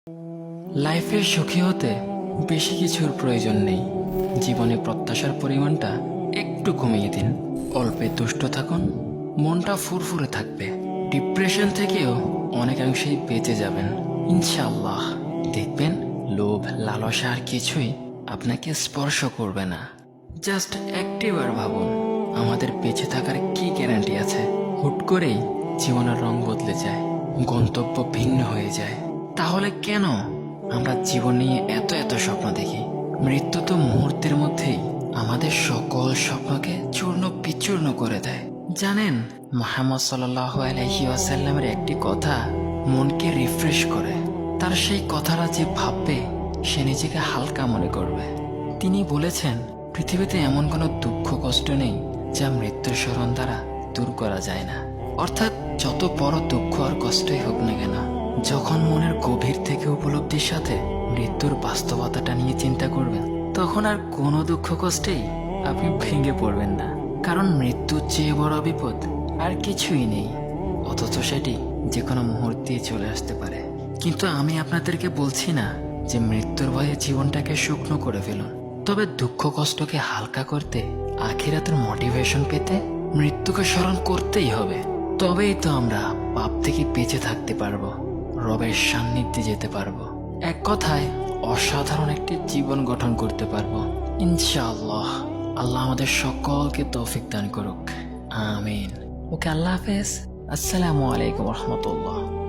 লাইফে সুখী হতে বেশি কিছুর প্রয়োজন নেই। জীবনে প্রত্যাশার পরিমাণটা একটু কমিয়ে দিন। অল্পে তুষ্ট থাকুন, মনটা ফুরফুরে থাকবে। ডিপ্রেশন থেকেও অনেকাংশেই বেঁচে যাবেন ইনশাআল্লাহ। দেখবেন লোভ, লালসা আর কিছুই আপনাকে স্পর্শ করবে না। জাস্ট একটিবার ভাবুন, আমাদের বেঁচে থাকার কি গ্যারান্টি আছে? হুট করেই জীবনের রং বদলে যায়, গন্তব্য ভিন্ন হয়ে যায়। তাহলে কেন আমরা জীবন নিয়ে এত এত স্বপ্ন দেখি? মৃত্যু তো মুহূর্তের মধ্যেই আমাদের সকল স্বপ্নকে চূর্ণ বিচূর্ণ করে দেয়। জানেন, মুহাম্মদ সাল্লাল্লাহু আলাইহি ওয়াসাল্লামের একটি কথা মনকে রিফ্রেশ করে। তার সেই কথাটা যে ভাববে, সে নিজেকে হালকা মনে করবে। তিনি বলেছেন, পৃথিবীতে এমন কোনো দুঃখ কষ্ট নেই যা মৃত্যুর স্মরণ দ্বারা দূর করা যায় না। অর্থাৎ যত বড় দুঃখ আর কষ্টই হোক না কেন, যখন মনের গভীর থেকে উপলব্ধির সাথে মৃত্যুর বাস্তবতাটা নিয়ে চিন্তা করবেন, তখন আর কোনো দুঃখ কষ্টেই আপনি ভেঙে পড়বেন না। কারণ মৃত্যুর চেয়ে বড় বিপদ আর কিছুই নেই, অথচ সেটি যে কোনো মুহূর্তেই চলে আসতে পারে। কিন্তু আমি আপনাদেরকে বলছি না যে মৃত্যুর ভয়ে জীবনটাকে শুকনো করে ফেলুন। তবে দুঃখ কষ্টকে হালকা করতে, আখিরাতের মোটিভেশন পেতে মৃত্যুকে স্মরণ করতেই হবে। তবেই তো আমরা পাপ থেকে বেঁচে থাকতে পারবো, রবের সান্নিধ্যে যেতে পারবো। এক কথায় অসাধারণ একটি জীবন গঠন করতে পারবো ইনশাআল্লাহ। আল্লাহ আমাদের সকলকে তৌফিক দান করুক, আমিন। ওকে, আল্লাহ হাফেজ। আসসালামু আলাইকুম রহমতুল্লাহ।